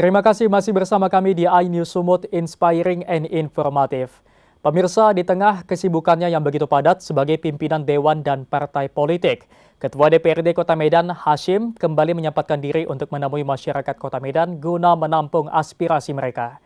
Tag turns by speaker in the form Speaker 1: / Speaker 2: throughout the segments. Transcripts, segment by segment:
Speaker 1: Terima kasih masih bersama kami di iNews Sumut, inspiring and informatif. Pemirsa, di tengah kesibukannya yang begitu padat sebagai pimpinan Dewan dan Partai Politik, Ketua DPRD Kota Medan, Hashim, kembali menyempatkan diri untuk menemui masyarakat Kota Medan guna menampung aspirasi mereka.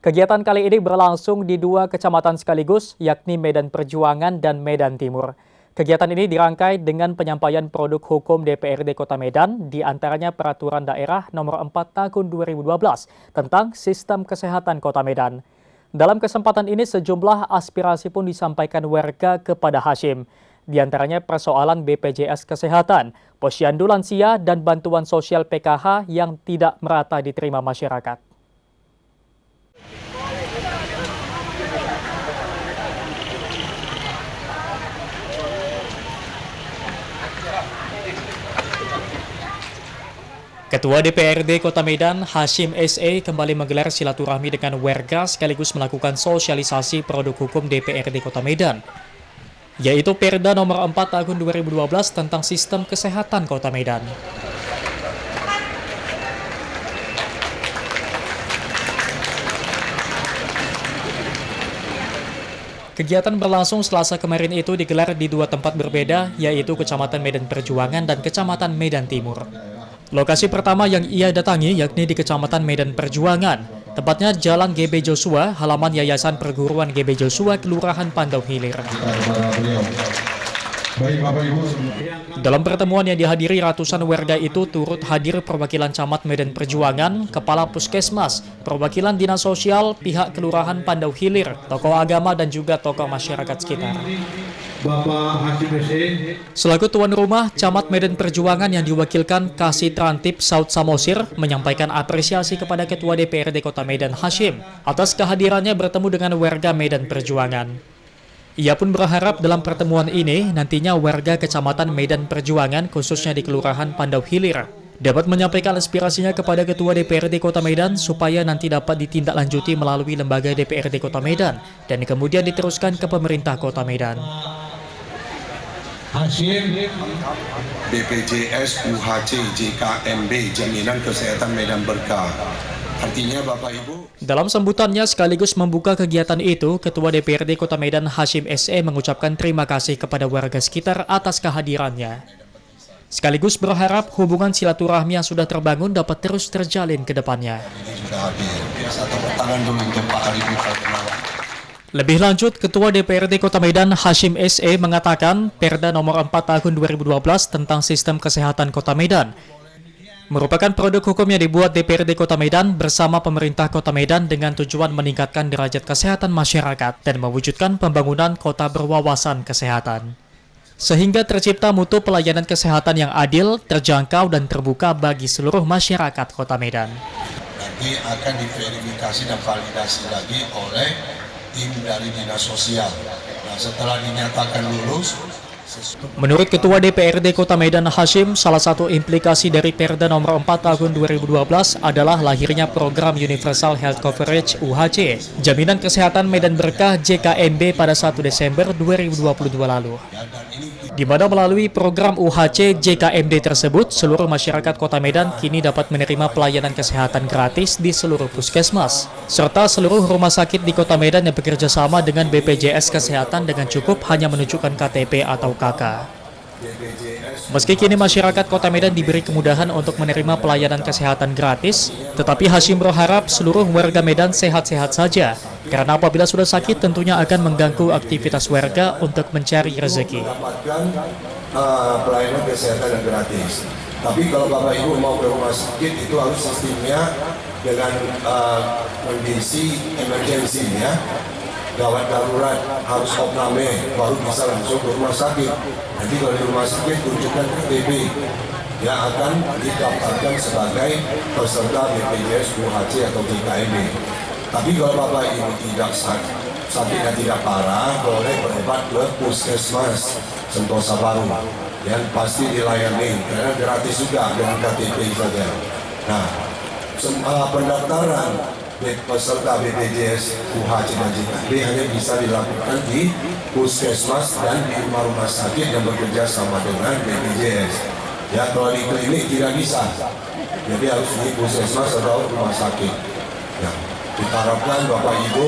Speaker 1: Kegiatan kali ini berlangsung di dua kecamatan sekaligus, yakni Medan Perjuangan dan Medan Timur. Kegiatan ini dirangkai dengan penyampaian produk hukum DPRD Kota Medan, di antaranya Peraturan Daerah Nomor 4 Tahun 2012 tentang Sistem Kesehatan Kota Medan. Dalam kesempatan ini sejumlah aspirasi pun disampaikan warga kepada Hashim, di antaranya persoalan BPJS Kesehatan, posyandu lansia, dan bantuan sosial PKH yang tidak merata diterima masyarakat. Ketua DPRD Kota Medan, Hashim S.E. kembali menggelar silaturahmi dengan warga sekaligus melakukan sosialisasi produk hukum DPRD Kota Medan, yaitu Perda Nomor 4 Tahun 2012 tentang Sistem Kesehatan Kota Medan. Kegiatan berlangsung Selasa kemarin itu digelar di dua tempat berbeda, yaitu Kecamatan Medan Perjuangan dan Kecamatan Medan Timur. Lokasi pertama yang ia datangi yakni di Kecamatan Medan Perjuangan, tepatnya Jalan GB Joshua, halaman Yayasan Perguruan GB Joshua, Kelurahan Pandau Hilir. Dalam pertemuan yang dihadiri ratusan warga itu turut hadir perwakilan Camat Medan Perjuangan, Kepala Puskesmas, perwakilan Dinas Sosial, pihak Kelurahan Pandau Hilir, tokoh agama dan juga tokoh masyarakat sekitar. Selaku tuan rumah, Camat Medan Perjuangan yang diwakilkan Kasih Trantip Saud Samosir menyampaikan apresiasi kepada Ketua DPRD Kota Medan Hashim atas kehadirannya bertemu dengan warga Medan Perjuangan. Ia pun berharap dalam pertemuan ini nantinya warga Kecamatan Medan Perjuangan khususnya di Kelurahan Pandau Hilir dapat menyampaikan aspirasinya kepada Ketua DPRD Kota Medan supaya nanti dapat ditindaklanjuti melalui lembaga DPRD Kota Medan dan kemudian diteruskan ke pemerintah Kota Medan.
Speaker 2: Hashim, BPJS, UHC, JKMB, Jaminan Kesehatan Medan Berkah. Artinya Bapak Ibu.
Speaker 1: Dalam sambutannya sekaligus membuka kegiatan itu, Ketua DPRD Kota Medan Hashim S.E. mengucapkan terima kasih kepada warga sekitar atas kehadirannya. Sekaligus berharap hubungan silaturahmi yang sudah terbangun dapat terus terjalin ke depannya.
Speaker 2: Ini juga hadir. Biasa tepuk tangan dulu untuk Pak Arifin Fatmawati.
Speaker 1: Lebih lanjut, Ketua DPRD Kota Medan Hashim S.E. mengatakan Perda Nomor 4 Tahun 2012 tentang Sistem Kesehatan Kota Medan merupakan produk hukum yang dibuat DPRD Kota Medan bersama pemerintah Kota Medan dengan tujuan meningkatkan derajat kesehatan masyarakat dan mewujudkan pembangunan kota berwawasan kesehatan. Sehingga tercipta mutu pelayanan kesehatan yang adil, terjangkau, dan terbuka bagi seluruh masyarakat Kota Medan.
Speaker 2: Nanti akan diverifikasi dan validasi lagi oleh tim dari Dinas Sosial. Nah, setelah dinyatakan lulus,
Speaker 1: menurut Ketua DPRD Kota Medan Hashim, salah satu implikasi dari Perda Nomor 4 Tahun 2012 adalah lahirnya program Universal Health Coverage UHC, Jaminan Kesehatan Medan Berkah JKMB pada 1 Desember 2022 lalu. Di mana melalui program UHC JKMB tersebut, seluruh masyarakat Kota Medan kini dapat menerima pelayanan kesehatan gratis di seluruh puskesmas, serta seluruh rumah sakit di Kota Medan yang bekerja sama dengan BPJS Kesehatan dengan cukup hanya menunjukkan KTP atau KK. Meski kini masyarakat Kota Medan diberi kemudahan untuk menerima pelayanan kesehatan gratis, tetapi Hashim berharap seluruh warga Medan sehat-sehat saja, karena apabila sudah sakit tentunya akan mengganggu aktivitas warga untuk mencari rezeki.
Speaker 2: Pelayanan kesehatan yang gratis. Tapi kalau Bapak Ibu mau ke rumah sakit itu harus sistemnya dengan kondisi emergency ya. Gawat darurat harus opname baru bisa langsung ke rumah sakit. Nanti kalau di rumah sakit tunjukkan KTP yang akan didaftarkan sebagai peserta BPJS, UHC atau JKMB. Tapi kalau Bapak Ibu tidak sakitnya tidak parah, boleh berobat ke puskesmas Sentosa Baru yang pasti dilayani karena gratis juga dengan KTP saja. Nah, pendaftaran peserta BPJS, UHC dan JKMB hanya bisa dilakukan di puskesmas dan di rumah sakit yang bekerja sama dengan BPJS. Ya, kalau di klinik tidak bisa. jadi harus di puskesmas atau rumah sakit. Ya, kita harapkan Bapak Ibu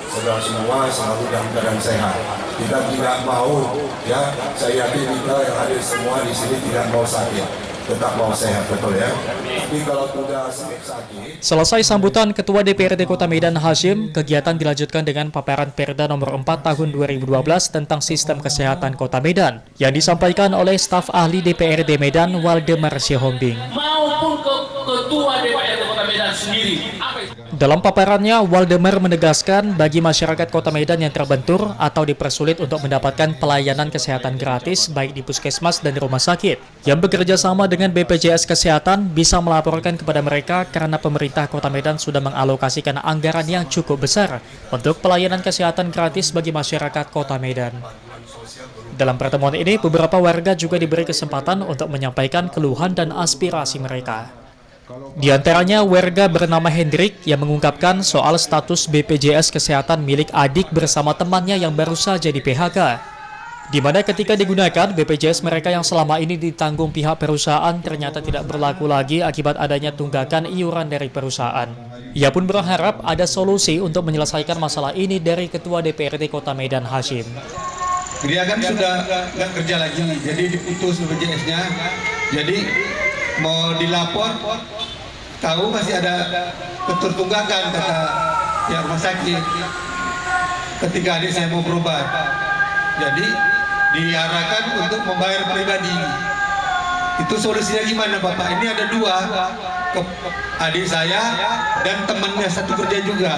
Speaker 2: saudara semua selalu dalam keadaan sehat. Kita tidak mau, ya, saya yakin kita yang hadir semua di sini tidak mau sakit, tetap mau sehat, betul ya. Tapi kalau sudah sakit.
Speaker 1: Selesai sambutan Ketua DPRD Kota Medan Hashim, kegiatan dilanjutkan dengan paparan Perda nomor 4 tahun 2012 tentang sistem kesehatan Kota Medan yang disampaikan oleh staf ahli DPRD Medan Waldemar Sihombing.
Speaker 3: Maupun Ketua DPRD Kota Medan sendiri.
Speaker 1: Dalam paparannya, Waldemar menegaskan bagi masyarakat Kota Medan yang terbentur atau dipersulit untuk mendapatkan pelayanan kesehatan gratis baik di puskesmas dan rumah sakit, yang bekerja sama dengan BPJS Kesehatan bisa melaporkan kepada mereka karena pemerintah Kota Medan sudah mengalokasikan anggaran yang cukup besar untuk pelayanan kesehatan gratis bagi masyarakat Kota Medan. Dalam pertemuan ini, beberapa warga juga diberi kesempatan untuk menyampaikan keluhan dan aspirasi mereka. Di antaranya warga bernama Hendrik yang mengungkapkan soal status BPJS Kesehatan milik adik bersama temannya yang baru saja di PHK, di mana ketika digunakan BPJS mereka yang selama ini ditanggung pihak perusahaan ternyata tidak berlaku lagi akibat adanya tunggakan iuran dari perusahaan. Ia pun berharap ada solusi untuk menyelesaikan masalah ini dari Ketua DPRD Kota Medan Hashim.
Speaker 4: Dia kan sudah nggak kerja lagi, jadi diputus BPJS-nya, jadi mau dilapor, tahu masih ada ketertunggakan kata ya rumah sakit ketika adik saya mau berobat, jadi diarahkan untuk membayar pribadi. Itu solusinya gimana Bapak? Ini ada dua, adik saya dan temannya satu kerja juga.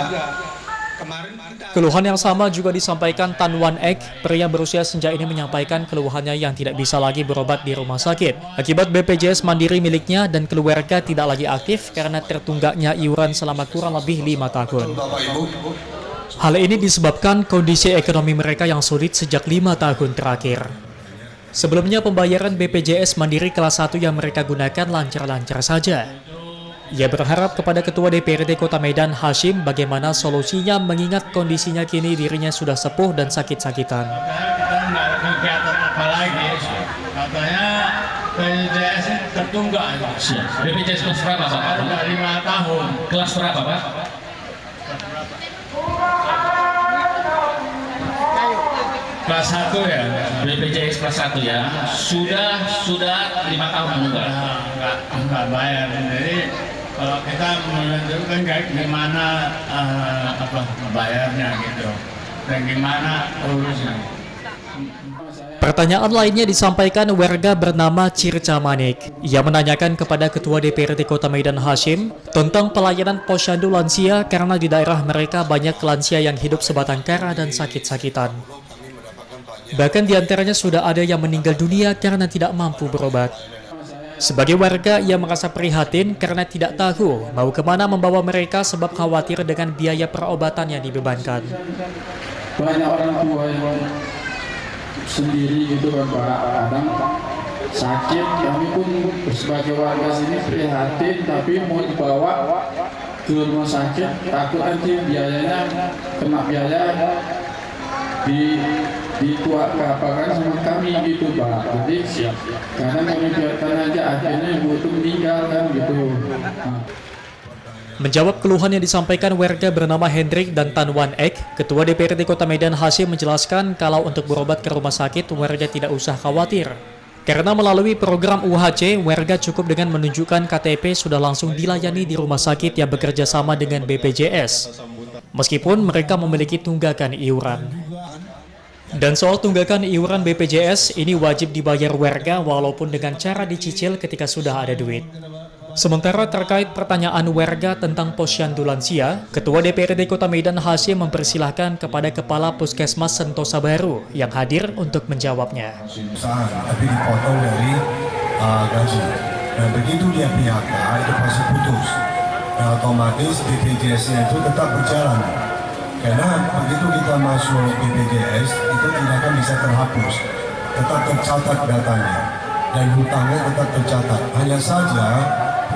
Speaker 1: Keluhan yang sama juga disampaikan Tan Wan Ek, pria berusia senja ini menyampaikan keluhannya yang tidak bisa lagi berobat di rumah sakit akibat BPJS Mandiri miliknya dan keluarga tidak lagi aktif karena tertunggaknya iuran selama kurang lebih 5 tahun. Hal ini disebabkan kondisi ekonomi mereka yang sulit sejak 5 tahun terakhir. Sebelumnya pembayaran BPJS Mandiri kelas 1 yang mereka gunakan lancar-lancar saja. Ia berharap kepada Ketua DPRD Kota Medan Hashim bagaimana solusinya mengingat kondisinya kini dirinya sudah sepuh dan sakit-sakitan.
Speaker 3: Kita nggak kegiatan apa lagi, katanya BPJS tertunggak. BPJS kelas berapa Pak? Udah 5 tahun. Kelas berapa Pak? Kelas 1 ya, BPJS kelas 1 ya. Sudah 5 tahun enggak bayar. Jadi kalau kita menunjukkan kayak gimana bayarnya gitu dan gimana urusnya.
Speaker 1: Pertanyaan lainnya disampaikan warga bernama Circa Manik. Ia menanyakan kepada Ketua DPRD Kota Medan Hashim tentang pelayanan posyandu lansia karena di daerah mereka banyak lansia yang hidup sebatang kara dan sakit-sakitan. Bahkan diantaranya sudah ada yang meninggal dunia karena tidak mampu berobat. Sebagai warga, ia merasa prihatin karena tidak tahu mau kemana membawa mereka sebab khawatir dengan biaya perobatan yang dibebankan.
Speaker 5: Banyak orang tua yang sendiri gitu kan Pak, kadang sakit, kami pun sebagai warga sini prihatin, tapi mau dibawa ke rumah sakit, takut nanti biayanya kena biaya dituakan sama kami gitu Pak. Jadi karena kami biarkan aja akhirnya ibu itu meninggal kan gitu.
Speaker 1: Menjawab keluhan yang disampaikan warga bernama Hendrik dan Tan Wan Ek, Ketua DPRD Kota Medan Hashim menjelaskan kalau untuk berobat ke rumah sakit warga tidak usah khawatir. Karena melalui program UHC, warga cukup dengan menunjukkan KTP sudah langsung dilayani di rumah sakit yang bekerja sama dengan BPJS. Meskipun mereka memiliki tunggakan iuran. Dan soal tunggakan iuran BPJS, ini wajib dibayar warga walaupun dengan cara dicicil ketika sudah ada duit. Sementara terkait pertanyaan warga tentang posyandu lansia, Ketua DPRD Kota Medan Hashim mempersilahkan kepada Kepala Puskesmas Sentosa Baru yang hadir untuk menjawabnya.
Speaker 2: Tapi dipotong dari gaji. Dan begitu dia PHK, itu pasti putus. Dan otomatis BPJS-nya itu tetap berjalan. Karena begitu kita masuk BPJS, itu tidak akan bisa terhapus. Tetap tercatat datanya. Dan hutangnya tetap tercatat. Hanya saja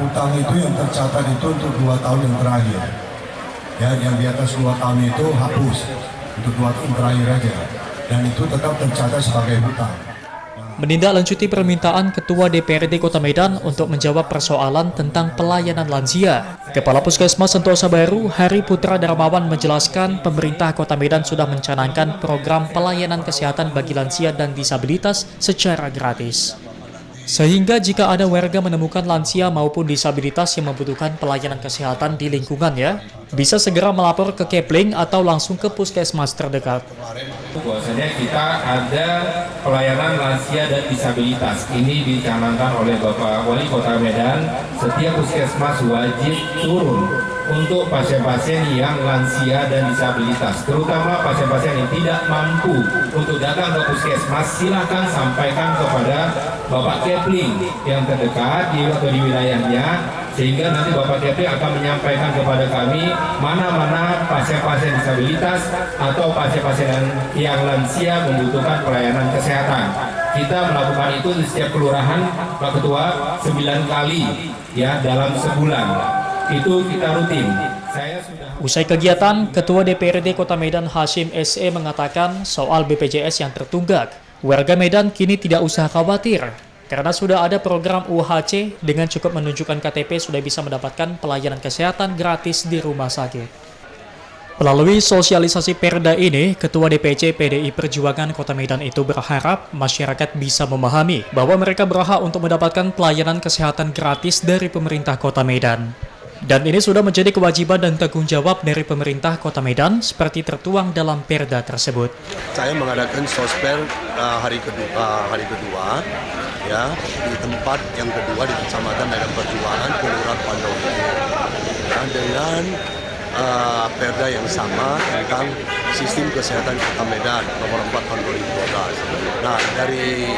Speaker 2: hutang itu yang tercatat itu untuk 2 tahun yang terakhir. Ya, yang di atas 2 tahun itu hapus. Untuk 2 tahun terakhir aja. Dan itu tetap tercatat sebagai hutang. Nah,
Speaker 1: menindaklanjuti permintaan Ketua DPRD Kota Medan untuk menjawab persoalan tentang pelayanan lansia. Kepala Puskesmas Sentosa Baru, Hari Putra Darmawan menjelaskan pemerintah Kota Medan sudah mencanangkan program pelayanan kesehatan bagi lansia dan disabilitas secara gratis. Sehingga jika ada warga menemukan lansia maupun disabilitas yang membutuhkan pelayanan kesehatan di lingkungannya, bisa segera melapor ke Kepling atau langsung ke puskesmas terdekat.
Speaker 6: Bahwasanya kita ada pelayanan lansia dan disabilitas. Ini dicanangkan oleh Bapak Wali Kota Medan, setiap puskesmas wajib turun untuk pasien-pasien yang lansia dan disabilitas, terutama pasien-pasien yang tidak mampu untuk datang ke puskesmas. Silakan sampaikan kepada Bapak Kepling yang terdekat di wilayahnya, sehingga nanti Bapak Kepling akan menyampaikan kepada kami mana-mana pasien-pasien disabilitas atau pasien-pasien yang lansia membutuhkan pelayanan kesehatan. Kita melakukan itu di setiap kelurahan, Pak Ketua, 9 kali ya dalam sebulan. Itu kita rutin.
Speaker 1: Usai kegiatan, Ketua DPRD Kota Medan Hashim SE mengatakan soal BPJS yang tertunggak, warga Medan kini tidak usah khawatir karena sudah ada program UHC dengan cukup menunjukkan KTP sudah bisa mendapatkan pelayanan kesehatan gratis di rumah sakit. Melalui sosialisasi perda ini, Ketua DPC PDI Perjuangan Kota Medan itu berharap masyarakat bisa memahami bahwa mereka berhak untuk mendapatkan pelayanan kesehatan gratis dari pemerintah Kota Medan. Dan ini sudah menjadi kewajiban dan tanggung jawab dari pemerintah Kota Medan seperti tertuang dalam perda tersebut.
Speaker 2: Saya mengadakan sosper hari kedua ya di tempat yang kedua di Kecamatan Medan Perjuangan, Kelurahan Pandowo, ya, dengan perda yang sama tentang sistem kesehatan Kota Medan nomor 4 tahun 2012. Nah, dari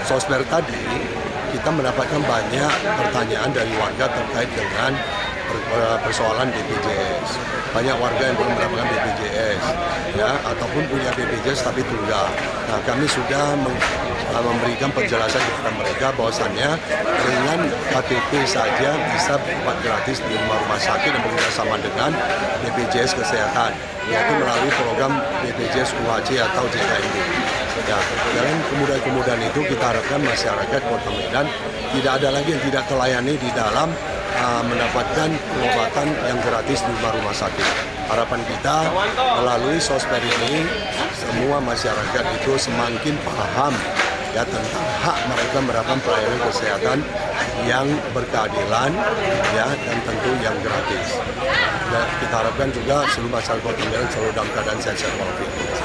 Speaker 2: sosper tadi kita mendapatkan banyak pertanyaan dari warga terkait dengan persoalan BPJS. Banyak warga yang belum mendapatkan BPJS, ya, ataupun punya BPJS tapi tunggal. Nah, kami sudah memberikan penjelasan kepada mereka bahwasannya dengan KTP saja bisa berobat gratis di rumah sakit yang bekerjasama dengan BPJS Kesehatan, yaitu melalui program BPJS UHC atau JKND. Ya, dalam kemudahan-kemudahan itu kita harapkan masyarakat Kota Medan tidak ada lagi yang tidak terlayani di dalam mendapatkan pengobatan yang gratis di rumah sakit. Harapan kita melalui sosmed ini semua masyarakat itu semakin paham ya tentang hak mereka mendapatkan pelayanan kesehatan yang berkeadilan ya dan tentu yang gratis. Dan kita harapkan juga seluruh masyarakat Kota Medan selalu dalam keadaan sehat walafiat.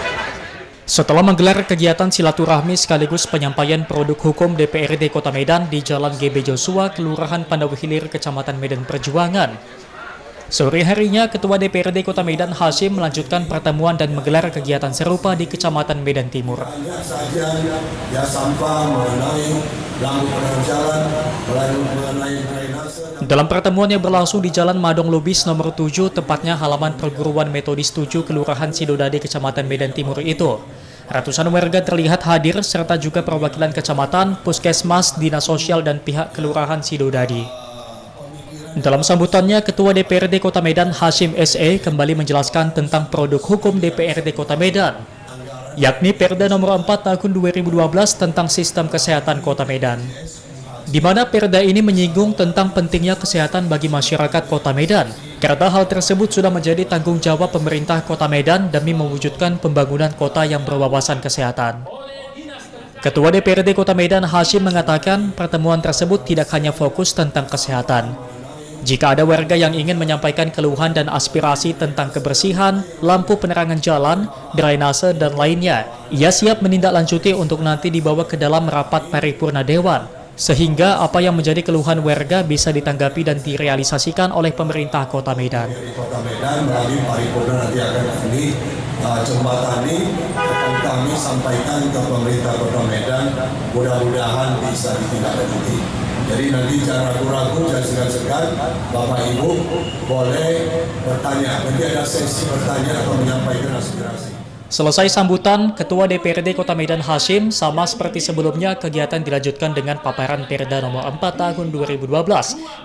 Speaker 1: Setelah menggelar kegiatan silaturahmi sekaligus penyampaian produk hukum DPRD Kota Medan di Jalan GB Joshua, Kelurahan Pandawa Hilir, Kecamatan Medan Perjuangan, sore harinya Ketua DPRD Kota Medan Hashim melanjutkan pertemuan dan menggelar kegiatan serupa di Kecamatan Medan Timur.
Speaker 2: Ya, sampah mengenai lampu jalan, mengenai drainase.
Speaker 1: Dalam pertemuan yang berlangsung di Jalan Madong Lubis nomor 7, tepatnya halaman Perguruan Metodis 7 Kelurahan Sidodadi, Kecamatan Medan Timur itu, ratusan warga terlihat hadir serta juga perwakilan kecamatan, puskesmas, dinas sosial dan pihak Kelurahan Sidodadi. Dalam sambutannya, Ketua DPRD Kota Medan Hashim SE kembali menjelaskan tentang produk hukum DPRD Kota Medan, yakni Perda nomor 4 tahun 2012 tentang sistem kesehatan Kota Medan, di mana perda ini menyinggung tentang pentingnya kesehatan bagi masyarakat Kota Medan, karena hal tersebut sudah menjadi tanggung jawab pemerintah Kota Medan demi mewujudkan pembangunan kota yang berwawasan kesehatan. Ketua DPRD Kota Medan Hashim mengatakan pertemuan tersebut tidak hanya fokus tentang kesehatan. Jika ada warga yang ingin menyampaikan keluhan dan aspirasi tentang kebersihan, lampu penerangan jalan, drainase, dan lainnya, ia siap menindaklanjuti untuk nanti dibawa ke dalam rapat paripurna Dewan, sehingga apa yang menjadi keluhan warga bisa ditanggapi dan direalisasikan oleh pemerintah Kota Medan.
Speaker 2: Kota Medan melalui paripurna nanti akan jembatani, akan kami sampaikan ke pemerintah Kota Medan, mudah-mudahan bisa ditindaklanjuti. Jadi nanti jangan ragu-ragu, jangan segan-segan, Bapak Ibu boleh bertanya. Nanti ada sesi bertanya atau menyampaikan aspirasi.
Speaker 1: Selesai sambutan, Ketua DPRD Kota Medan Hashim, sama seperti sebelumnya, kegiatan dilanjutkan dengan paparan Perda nomor 4 tahun 2012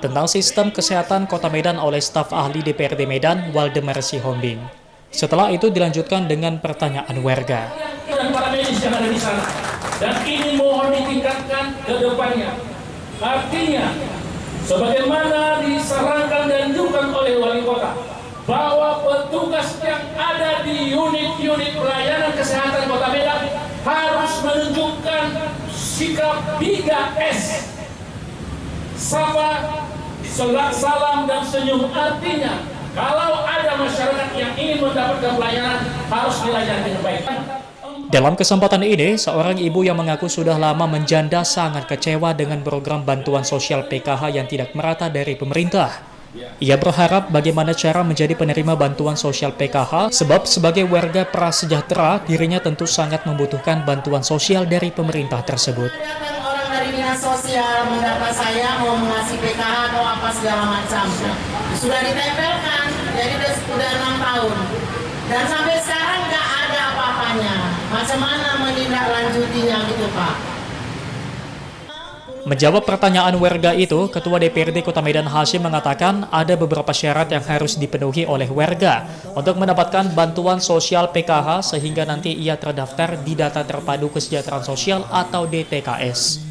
Speaker 1: tentang sistem kesehatan Kota Medan oleh staf ahli DPRD Medan, Waldemar Sihombing. Setelah itu dilanjutkan dengan pertanyaan warga.
Speaker 7: Dan para medis yang ada di sana.
Speaker 3: dan ini mohon ditingkatkan ke depannya. Artinya, sebagaimana disarankan dan dianjurkan oleh wali kota, bahwa petugas yang ada di unit-unit pelayanan kesehatan Kota Medan harus menunjukkan sikap 3S. Sapa, salam, dan senyum. Artinya, kalau ada masyarakat yang ingin mendapatkan pelayanan, harus dilayani dengan baik.
Speaker 1: Dalam kesempatan ini, seorang ibu yang mengaku sudah lama menjanda sangat kecewa dengan program bantuan sosial PKH yang tidak merata dari pemerintah. Ia berharap bagaimana cara menjadi penerima bantuan sosial PKH, sebab sebagai warga prasejahtera, dirinya tentu sangat membutuhkan bantuan sosial dari pemerintah tersebut.
Speaker 7: Datang orang dari dinas sosial mendata saya mau mengasih PKH atau apa segala macam. Sudah ditempelkan, jadi sudah 6 tahun. Dan sampai sekarang nggak ada apa-apanya. Macam mana menindaklanjutinya gitu, Pak?
Speaker 1: Menjawab pertanyaan warga itu, Ketua DPRD Kota Medan Hasyim mengatakan ada beberapa syarat yang harus dipenuhi oleh warga untuk mendapatkan bantuan sosial PKH sehingga nanti ia terdaftar di Data Terpadu Kesejahteraan Sosial atau DTKS.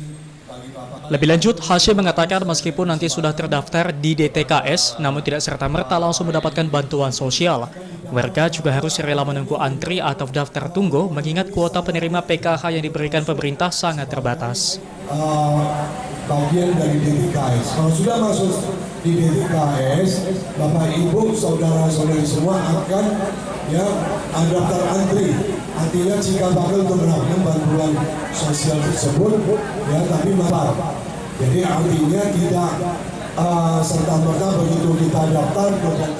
Speaker 1: Lebih lanjut, Hasyim mengatakan meskipun nanti sudah terdaftar di DTKS, namun tidak serta-merta langsung mendapatkan bantuan sosial. Warga juga harus rela menunggu antri atau daftar tunggu, mengingat kuota penerima PKH yang diberikan pemerintah sangat terbatas.
Speaker 2: Bagian dari DTKS. Kalau sudah masuk di DTKS, Bapak Ibu, saudara-saudari semua akan daftar antri. Artinya jika bakal untuk mendapatkan bantuan sosial tersebut, tapi maaf. Jadi artinya tidak serta-merta begitu kita daftar dan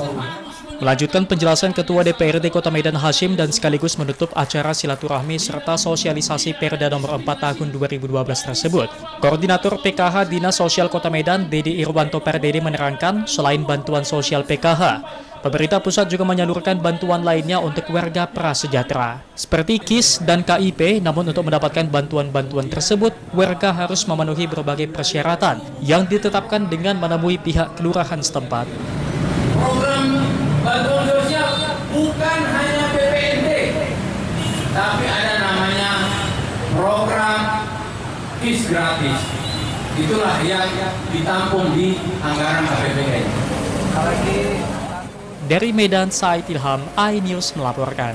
Speaker 1: Melanjutkan penjelasan Ketua DPRD Kota Medan Hasyim dan sekaligus menutup acara silaturahmi serta sosialisasi Perda nomor 4 tahun 2012 tersebut. Koordinator PKH Dinas Sosial Kota Medan, Dede Irwanto Pardede menerangkan, selain bantuan sosial PKH, pemerintah pusat juga menyalurkan bantuan lainnya untuk warga prasejahtera, seperti KIS dan KIP, namun untuk mendapatkan bantuan-bantuan tersebut, warga harus memenuhi berbagai persyaratan yang ditetapkan dengan menemui pihak kelurahan setempat.
Speaker 3: Program bantuan sosial bukan hanya PPNT, tapi ada namanya program KIS gratis. Itulah yang ditampung di anggaran KPPN.
Speaker 1: Dari Medan, Said Ilham, iNews melaporkan.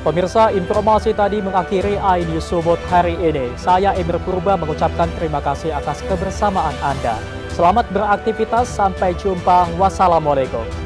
Speaker 1: Pemirsa, informasi tadi mengakhiri iNews Sumut hari ini. Saya Emir Purba mengucapkan terima kasih atas kebersamaan Anda. Selamat beraktivitas, sampai jumpa. Wassalamualaikum.